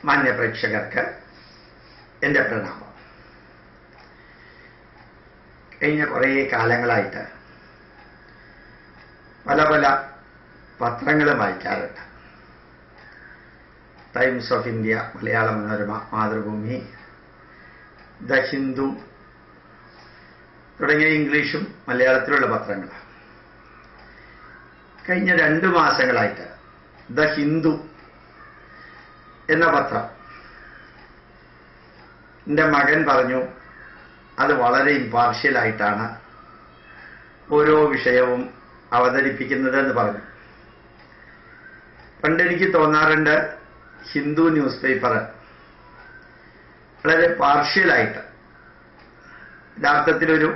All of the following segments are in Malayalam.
മാന്യ പ്രേക്ഷകർക്ക് എൻ്റെ പ്രണാമം. കഴിഞ്ഞ കുറേ കാലങ്ങളായിട്ട് പല പല പത്രങ്ങളും വായിക്കാറുണ്ട്. Times of India, Malayala Manorama, Mathrubhumi, the Hindu തുടങ്ങിയ ഇംഗ്ലീഷും മലയാളത്തിലുള്ള പത്രങ്ങൾ. കഴിഞ്ഞ 2 മാസങ്ങളായിട്ട് ദ ഹിന്ദു എന്ന പത്രം എൻ്റെ മകൻ പറഞ്ഞു അത് വളരെ ഇമ്പാർഷ്യലായിട്ടാണ് ഓരോ വിഷയവും അവതരിപ്പിക്കുന്നത് എന്ന് പറഞ്ഞു. പണ്ടെനിക്ക് തോന്നാറുണ്ട് ഹിന്ദു ന്യൂസ് പേപ്പർ വളരെ പാർഷ്യലായിട്ട്, യഥാർത്ഥത്തിലൊരു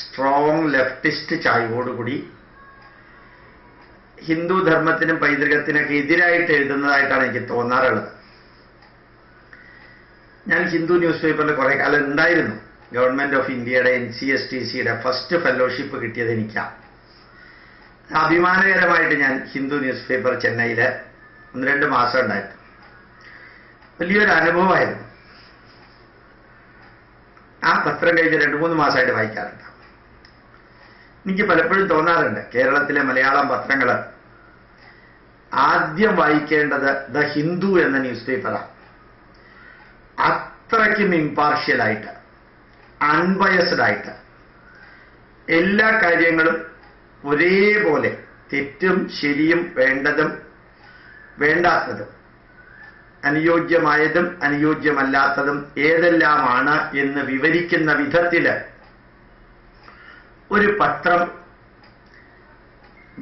സ്ട്രോങ് ലെഫ്റ്റിസ്റ്റ് ചായ്വോടുകൂടി ഹിന്ദു ധർമ്മത്തിനും പൈതൃകത്തിനൊക്കെ എതിരായിട്ട് എഴുതുന്നതായിട്ടാണ് എനിക്ക് തോന്നാറുള്ളത്. ഞാൻ ഹിന്ദു ന്യൂസ് പേപ്പറിൽ കുറേ കാലം ഉണ്ടായിരുന്നു. ഗവൺമെന്റ് ഓഫ് ഇന്ത്യയുടെ NCSTCയുടെ ഫസ്റ്റ് ഫെലോഷിപ്പ് കിട്ടിയത് എനിക്കാണ്. അഭിമാനകരമായിട്ട് ഞാൻ ഹിന്ദു ന്യൂസ് പേപ്പർ ചെന്നൈയിൽ 1-2 മാസം ഉണ്ടായിരുന്നു. വലിയൊരു അനുഭവമായിരുന്നു. ആ പത്രം കഴിഞ്ഞ് 2-3 മാസമായിട്ട് വായിക്കാറുണ്ട്. എനിക്ക് പലപ്പോഴും തോന്നാറുണ്ട് കേരളത്തിലെ മലയാളം പത്രങ്ങൾ ആദ്യം വായിക്കേണ്ടത് ദ ഹിന്ദു എന്ന ന്യൂസ് പേപ്പറാണ്. അത്രയ്ക്കും ഇമ്പാർഷ്യലായിട്ട്, അൺബയസ്ഡ് ആയിട്ട് എല്ലാ കാര്യങ്ങളും ഒരേപോലെ, തെറ്റും ശരിയും, വേണ്ടതും വേണ്ടാത്തതും, അനുയോജ്യമായതും അനുയോജ്യമല്ലാത്തതും ഏതെല്ലാമാണ് എന്ന് വിവരിക്കുന്ന വിധത്തിൽ ഒരു പത്രം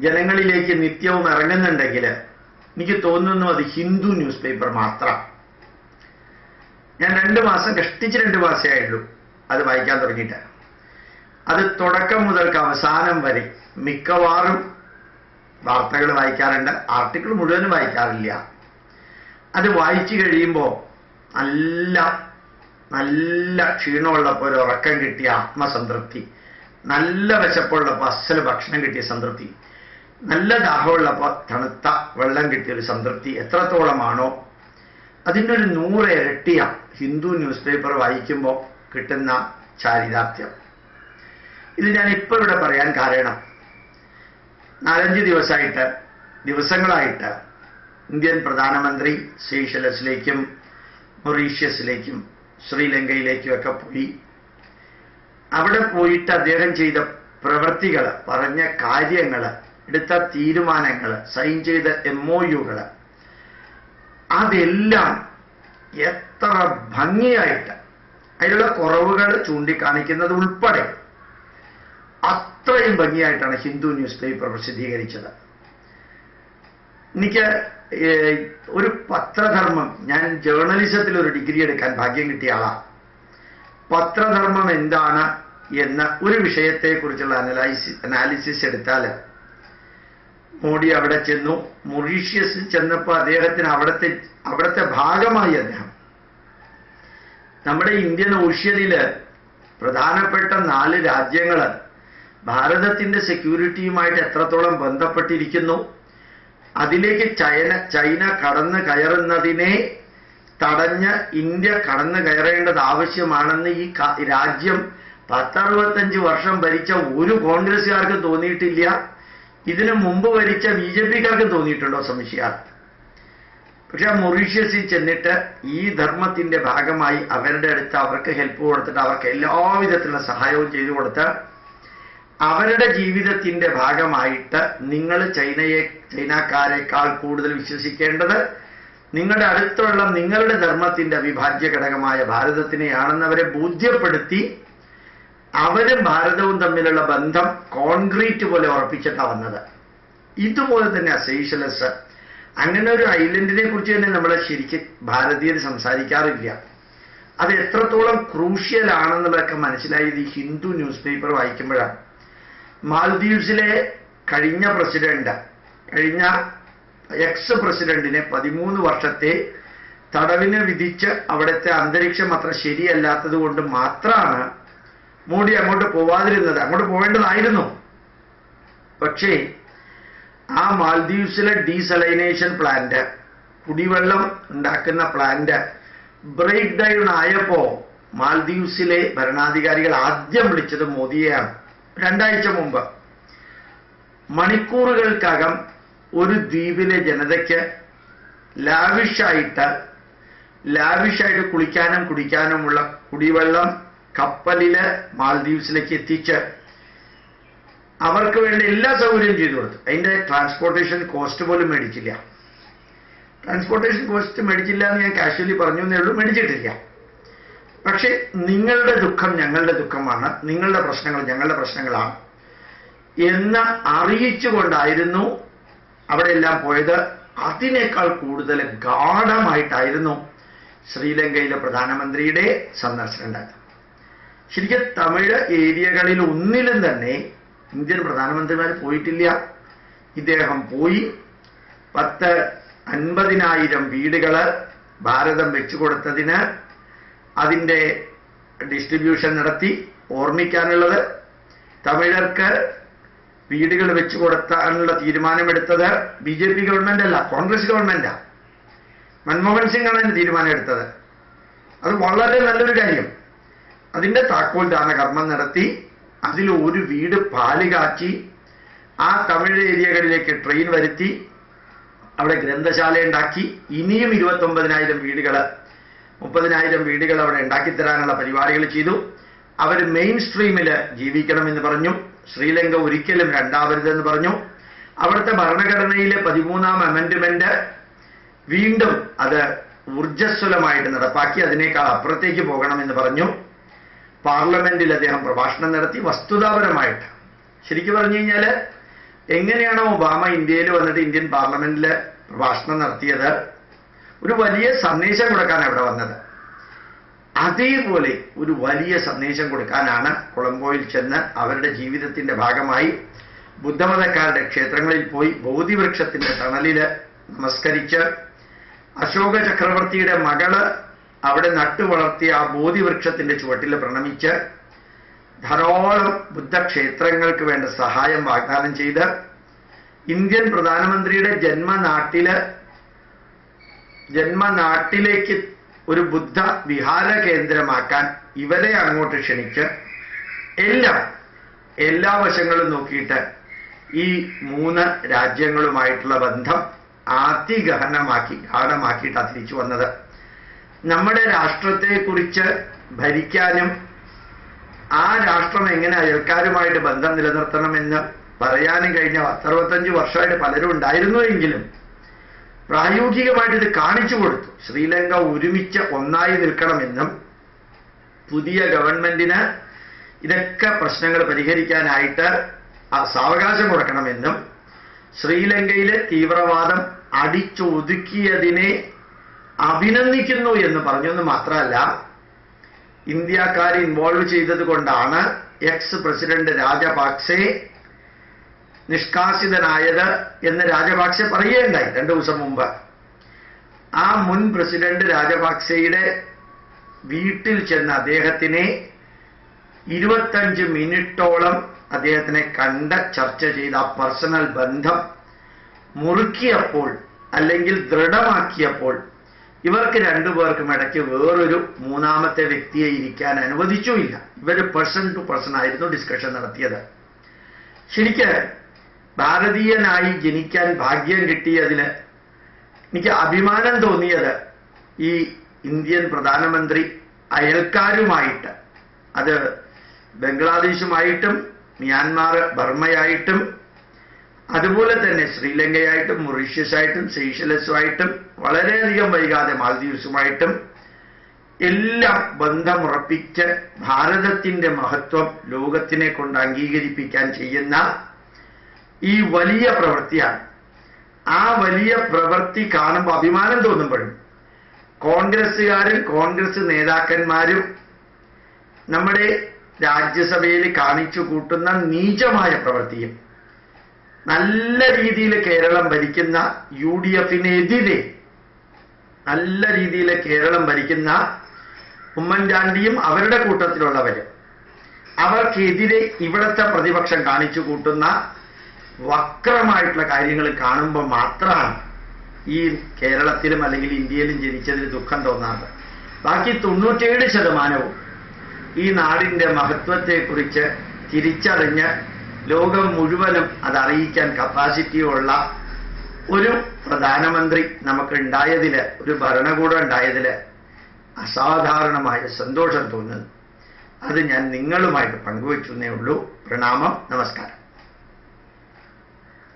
ജനങ്ങളിലേക്ക് നിത്യവും ഇറങ്ങുന്നുണ്ടെങ്കിൽ എനിക്ക് തോന്നുന്നു അത് ഹിന്ദു ന്യൂസ് പേപ്പർ മാത്രം. ഞാൻ 2 മാസം, കഷ്ടിച്ച് 2 മാസമേ ആയുള്ളൂ അത് വായിക്കാൻ തുടങ്ങിയിട്ട്. അത് തുടക്കം മുതൽക്ക് അവസാനം വരെ മിക്കവാറും വാർത്തകൾ വായിക്കാറുണ്ട്, ആർട്ടിക്കിൾ മുഴുവനും വായിക്കാറില്ല. അത് വായിച്ചു കഴിയുമ്പോൾ നല്ല നല്ല ക്ഷീണമുള്ളപ്പോൾ ഒരു ഉറക്കം കിട്ടിയ ആത്മസംതൃപ്തി, നല്ല വിശപ്പുള്ളപ്പോൾ അസൽ ഭക്ഷണം കിട്ടിയ സംതൃപ്തി, നല്ല ദാഹമുള്ളപ്പോൾ തണുത്ത വെള്ളം കിട്ടിയൊരു സംതൃപ്തി എത്രത്തോളമാണോ അതിൻ്റെ ഒരു 100 ഇരട്ടിയാണ് ഹിന്ദു ന്യൂസ് പേപ്പർ വായിക്കുമ്പോൾ കിട്ടുന്ന ചാരിതാർത്ഥ്യം. ഇത് ഞാൻ ഇപ്പോൾ ഇവിടെ പറയാൻ കാരണം 4-5 ദിവസങ്ങളായിട്ട് ഇന്ത്യൻ പ്രധാനമന്ത്രി സീഷെൽസിലേക്കും മൊറീഷ്യസിലേക്കും ശ്രീലങ്കയിലേക്കും ഒക്കെ പോയി. അവിടെ പോയിട്ട് അദ്ദേഹം ചെയ്ത പ്രവൃത്തികൾ, പറഞ്ഞ കാര്യങ്ങൾ, എടുത്ത തീരുമാനങ്ങൾ, സൈൻ ചെയ്ത MOUകൾ, അതെല്ലാം എത്ര ഭംഗിയായിട്ട്, അതിലുള്ള കുറവുകൾ ചൂണ്ടിക്കാണിക്കുന്നത് ഉൾപ്പെടെ അത്രയും ഭംഗിയായിട്ടാണ് ഹിന്ദു ന്യൂസ് പേപ്പർ പ്രസിദ്ധീകരിച്ചത്. എനിക്ക് ഒരു പത്രധർമ്മം, ഞാൻ ജേർണലിസത്തിൽ ഒരു ഡിഗ്രി എടുക്കാൻ ഭാഗ്യം കിട്ടിയ ആളാണ്. പത്രധർമ്മം എന്താണ് എന്ന ഒരു വിഷയത്തെക്കുറിച്ചുള്ള അനാലിസിസ് എടുത്താൽ, മോഡി അവിടെ ചെന്നു, മൊറീഷ്യസിൽ ചെന്നപ്പോൾ അദ്ദേഹത്തിന് അവിടുത്തെ ഭാഗമായി അദ്ദേഹം നമ്മുടെ ഇന്ത്യൻ ഓഷ്യനിൽ പ്രധാനപ്പെട്ട 4 രാജ്യങ്ങൾ ഭാരതത്തിന്റെ സെക്യൂരിറ്റിയുമായിട്ട് എത്രത്തോളം ബന്ധപ്പെട്ടിരിക്കുന്നു, അതിലേക്ക് ചൈന കടന്നു കയറുന്നതിനെ തടഞ്ഞ് ഇന്ത്യ കടന്നു കയറേണ്ടത് ആവശ്യമാണെന്ന് ഈ രാജ്യം 10-65 വർഷം ഭരിച്ച ഒരു കോൺഗ്രസ്സുകാർക്കും തോന്നിയിട്ടില്ല. ഇതിനു മുമ്പ് ഭരിച്ച BJPക്കാർക്കും തോന്നിയിട്ടുണ്ടോ സംശയം. പക്ഷെ മൊറീഷ്യസിൽ ചെന്നിട്ട് ഈ ധർമ്മത്തിന്റെ ഭാഗമായി അവരുടെ അടുത്ത് അവർക്ക് ഹെൽപ്പ് കൊടുത്തിട്ട്, അവർക്ക് എല്ലാവിധത്തിലുള്ള സഹായവും ചെയ്തു കൊടുത്ത്, അവരുടെ ജീവിതത്തിന്റെ ഭാഗമായിട്ട് നിങ്ങൾ ചൈനക്കാരെക്കാൾ കൂടുതൽ വിശ്വസിക്കേണ്ടത് നിങ്ങളുടെ അടുത്തുള്ള നിങ്ങളുടെ ധർമ്മത്തിന്റെ അവിഭാജ്യ ഘടകമായ ഭാരതത്തിനെയാണെന്ന് അവരെ ബോധ്യപ്പെടുത്തി അവരും ഭാരതവും തമ്മിലുള്ള ബന്ധം കോൺക്രീറ്റ് പോലെ ഉറപ്പിച്ചിട്ടാണ് വന്നത്. ഇതുപോലെ തന്നെ സീഷെൽസ്, അങ്ങനെ ഒരു ഐലൻഡിനെ കുറിച്ച് തന്നെ നമ്മൾ ശരിക്കും ഭാരതീയർ സംസാരിക്കാറില്ല. അത് എത്രത്തോളം ക്രൂഷ്യൽ ആണെന്നുള്ളതൊക്കെ മനസ്സിലായത് ഈ ഹിന്ദു ന്യൂസ് പേപ്പർ വായിക്കുമ്പോഴാണ്. മാൽദീവ്സിലെ കഴിഞ്ഞ എക്സ് പ്രസിഡന്റിനെ 13 വർഷത്തെ തടവിന് വിധിച്ച് അവിടുത്തെ അന്തരീക്ഷം അത്ര ശരിയല്ലാത്തത് കൊണ്ട് മാത്രമാണ് മോഡി അങ്ങോട്ട് പോവാതിരുന്നത്. അങ്ങോട്ട് പോവേണ്ടതായിരുന്നു. പക്ഷേ ആ മാൽദീവ്സിലെ ഡീസലൈനേഷൻ പ്ലാന്റ് കുടിവെള്ളം ഉണ്ടാക്കുന്ന പ്ലാന്റ് ബ്രേക്ക് ഡൗൺ ആയപ്പോ മാൽദീവ്സിലെ ഭരണാധികാരികൾ ആദ്യം വിളിച്ചത് മോദിയെയാണ്. 2 ആഴ്ച മുമ്പ് മണിക്കൂറുകൾക്കകം ഒരു ദ്വീപിലെ ജനതയ്ക്ക് ലാവിഷായിട്ട് കുളിക്കാനും കുടിക്കാനുമുള്ള കുടിവെള്ളം കപ്പലില് മാൽദീവ്സിലേക്ക് എത്തിച്ച് അവർക്ക് വേണ്ട എല്ലാ സൗകര്യവും ചെയ്തു കൊടുത്തു. അതിന്റെ ട്രാൻസ്പോർട്ടേഷൻ കോസ്റ്റ് പോലും മേടിച്ചില്ല. ട്രാൻസ്പോർട്ടേഷൻ കോസ്റ്റ് മേടിച്ചില്ല എന്ന് ഞാൻ കാഷ്വലി പറഞ്ഞു എന്നേ ഉള്ളൂ, മേടിച്ചിട്ടില്ല. പക്ഷെ നിങ്ങളുടെ ദുഃഖം ഞങ്ങളുടെ ദുഃഖമാണ്, നിങ്ങളുടെ പ്രശ്നങ്ങൾ ഞങ്ങളുടെ പ്രശ്നങ്ങളാണ് എന്ന് അറിയിച്ചുകൊണ്ടായിരുന്നു അവിടെ എല്ലാം പോയത്. അതിനേക്കാൾ കൂടുതൽ ഗാഢമായിട്ടായിരുന്നു ശ്രീലങ്കയിലെ പ്രധാനമന്ത്രിയുടെ സന്ദർശനം ഉണ്ടായത്. ശരിക്കും തമിഴ് ഏരിയകളിൽ ഒന്നിലും തന്നെ ഇന്ത്യൻ പ്രധാനമന്ത്രിമാർ പോയിട്ടില്ല. ഇദ്ദേഹം പോയി 50,000 വീടുകൾ ഭാരതം വെച്ചു കൊടുത്തതിന് അതിൻ്റെ ഡിസ്ട്രിബ്യൂഷൻ നടത്തി. ഓർമ്മിക്കാനുള്ളത്, തമിഴർക്ക് വീടുകൾ വെച്ചു കൊടുക്കാനുള്ള തീരുമാനമെടുത്തത് BJP ഗവൺമെന്റ് അല്ല, കോൺഗ്രസ് ഗവൺമെന്റാണ്. മൻമോഹൻ സിംഗ് ആണ് അതിന് തീരുമാനം എടുത്തത്. അത് വളരെ നല്ലൊരു കാര്യം. അതിന്റെ താക്കോൽ ദാന കർമ്മം നടത്തി. അതിൽ ഒരു വീട് പാല് കാച്ചി ആ തമിഴ് ഏരിയകളിലേക്ക് ട്രെയിൻ വരുത്തി അവിടെ ഗ്രന്ഥശാല ഉണ്ടാക്കി. ഇനിയും 29,000 വീടുകൾ 30,000 വീടുകൾ അവിടെ ഉണ്ടാക്കിത്തരാനുള്ള പരിപാടികൾ ചെയ്തു. അവർ മെയിൻ സ്ട്രീമിൽ ജീവിക്കണമെന്ന് പറഞ്ഞു. ശ്രീലങ്ക ഒരിക്കലും രണ്ടാവരുതെന്ന് പറഞ്ഞു. അവിടുത്തെ ഭരണഘടനയിലെ 13ാം അമെൻഡ്മെന്റ് വീണ്ടും അത് ഊർജ്ജസ്വലമായിട്ട് നടപ്പാക്കി. അതിനേക്കാൾ അപ്പുറത്തേക്ക് പോകണമെന്ന് പറഞ്ഞു. പാർലമെന്റിൽ അദ്ദേഹം പ്രഭാഷണം നടത്തി. വസ്തുതാപരമായിട്ട് ശരിക്കും പറഞ്ഞു കഴിഞ്ഞാൽ എങ്ങനെയാണോ ഒബാമ ഇന്ത്യയിൽ വന്നിട്ട് ഇന്ത്യൻ പാർലമെന്റിൽ പ്രഭാഷണം നടത്തിയത്, ഒരു വലിയ സന്ദേശം കൊടുക്കാനാണ് ഇവിടെ വന്നത്. അതേപോലെ ഒരു വലിയ സന്ദേശം കൊടുക്കാനാണ് കൊളംബോയിൽ ചെന്ന് അവരുടെ ജീവിതത്തിന്റെ ഭാഗമായി ബുദ്ധമതക്കാരുടെ ക്ഷേത്രങ്ങളിൽ പോയി ബോധിവൃക്ഷത്തിന്റെ തണലില് നമസ്കരിച്ച് അശോക ചക്രവർത്തിയുടെ മകള് അവിടെ നട്ടുവളർത്തിയ ആ ബോധിവൃക്ഷത്തിന്റെ ചുവട്ടിൽ പ്രണമിച്ച് ധാരാളം ബുദ്ധക്ഷേത്രങ്ങൾക്ക് വേണ്ട സഹായം വാഗ്ദാനം ചെയ്ത് ഇന്ത്യൻ പ്രധാനമന്ത്രിയുടെ ജന്മനാട്ടിലേക്ക് ഒരു ബുദ്ധ വിഹാര കേന്ദ്രമാക്കാൻ ഇവരെ അങ്ങോട്ട് ക്ഷണിച്ച് എല്ലാ വശങ്ങളും നോക്കിയിട്ട് ഈ 3 രാജ്യങ്ങളുമായിട്ടുള്ള ബന്ധം ഗാഢമാക്കിയിട്ടാണ് തിരിച്ചു വന്നത്. നമ്മുടെ രാഷ്ട്രത്തെക്കുറിച്ച് ഭരിക്കാനും ആ രാഷ്ട്രം എങ്ങനെ അയൽക്കാരുമായിട്ട് ബന്ധം നിലനിർത്തണമെന്ന് പറയാനും കഴിഞ്ഞ 65 വർഷമായിട്ട് പലരും ഉണ്ടായിരുന്നുവെങ്കിലും പ്രായോഗികമായിട്ട് ഇത് കാണിച്ചു കൊടുത്തു. ശ്രീലങ്ക ഒരുമിച്ച് ഒന്നായി നിൽക്കണമെന്നും പുതിയ ഗവൺമെന്റിന് ഇതൊക്കെ പ്രശ്നങ്ങൾ പരിഹരിക്കാനായിട്ട് സാവകാശം കൊടുക്കണമെന്നും ശ്രീലങ്കയിലെ തീവ്രവാദം അടിച്ചൊതുക്കിയതിനെ അഭിനന്ദിക്കുന്നു എന്ന് പറഞ്ഞെന്ന് മാത്രമല്ല, ഇന്ത്യക്കാരെ ഇൻവോൾവ് ചെയ്തത് കൊണ്ടാണ് എക്സ് പ്രസിഡന്റ് രാജപാക്സെ നിഷ്കാസിതനായത് എന്ന് രാജപാക്സെ പറയുകയുണ്ടായി 2 ദിവസം മുമ്പ്. ആ മുൻ പ്രസിഡന്റ് രാജപാക്സെയുടെ വീട്ടിൽ ചെന്ന് അദ്ദേഹത്തിനെ 25 മിനിറ്റോളം അദ്ദേഹത്തിനെ കണ്ട് ചർച്ച ചെയ്ത് ആ പേഴ്സണൽ ബന്ധം മുറുക്കിയപ്പോൾ അല്ലെങ്കിൽ ദൃഢമാക്കിയപ്പോൾ ഇവർക്ക് 2 പേർക്കും ഇടയ്ക്ക് വേറൊരു 3ാമത്തെ വ്യക്തിയെ ഇരിക്കാൻ അനുവദിച്ചുമില്ല. ഇവർ പേഴ്സൺ ടു പേഴ്സൺ ആയിരുന്നു ഡിസ്കഷൻ നടത്തിയത്. ശരിക്ക് ഭാരതീയനായി ജനിക്കാൻ ഭാഗ്യം കിട്ടിയതിൽ എനിക്ക് അഭിമാനം തോന്നിയത് ഈ ഇന്ത്യൻ പ്രധാനമന്ത്രി അയൽക്കാരുമായിട്ട്, അത് ബംഗ്ലാദേശുമായിട്ടും മ്യാൻമാർ ബർമ്മയായിട്ടും അതുപോലെ തന്നെ ശ്രീലങ്കയായിട്ടും മൊറീഷ്യസായിട്ടും സെയ്ഷലസുമായിട്ടും വളരെയധികം വൈകാതെ മാൽദീവ്സുമായിട്ടും എല്ലാം ബന്ധമുറപ്പിച്ച് ഭാരതത്തിന്റെ മഹത്വം ലോകത്തിനെ കൊണ്ട് അംഗീകരിപ്പിക്കാൻ ചെയ്യുന്ന ഈ വലിയ പ്രവൃത്തിയാണ്. ആ വലിയ പ്രവൃത്തി കാണുമ്പോൾ അഭിമാനം തോന്നുമ്പോഴും കോൺഗ്രസ്സുകാരും കോൺഗ്രസ് നേതാക്കന്മാരും നമ്മുടെ രാജ്യസഭയിൽ കാണിച്ചു കൂട്ടുന്ന നീചമായ പ്രവൃത്തിയും നല്ല രീതിയിൽ കേരളം ഭരിക്കുന്ന UDFനെതിരെ നല്ല രീതിയിൽ കേരളം ഭരിക്കുന്ന ഉമ്മൻചാണ്ടിയും അവരുടെ കൂട്ടത്തിലുള്ളവരും അവർക്കെതിരെ ഇവിടുത്തെ പ്രതിപക്ഷം കാണിച്ചു കൂട്ടുന്ന വക്രമായിട്ടുള്ള കാര്യങ്ങൾ കാണുമ്പോൾ മാത്രമാണ് ഈ കേരളത്തിലും അല്ലെങ്കിൽ ഇന്ത്യയിലും ജനിച്ചതിൽ ദുഃഖം തോന്നാറ്. ബാക്കി 97% ഈ നാടിൻ്റെ മഹത്വത്തെക്കുറിച്ച് തിരിച്ചറിഞ്ഞ് ലോകം മുഴുവനും അതറിയിക്കാൻ കപ്പാസിറ്റിയുള്ള ഒരു പ്രധാനമന്ത്രി നമുക്ക് ഉണ്ടായതിൽ, ഒരു ഭരണകൂടം ഉണ്ടായതിൽ അസാധാരണമായ സന്തോഷം തോന്നുന്നു. അത് ഞാൻ നിങ്ങളുമായിട്ട് പങ്കുവയ്ക്കുന്നേ ഉള്ളൂ. പ്രണാമം, നമസ്കാരം.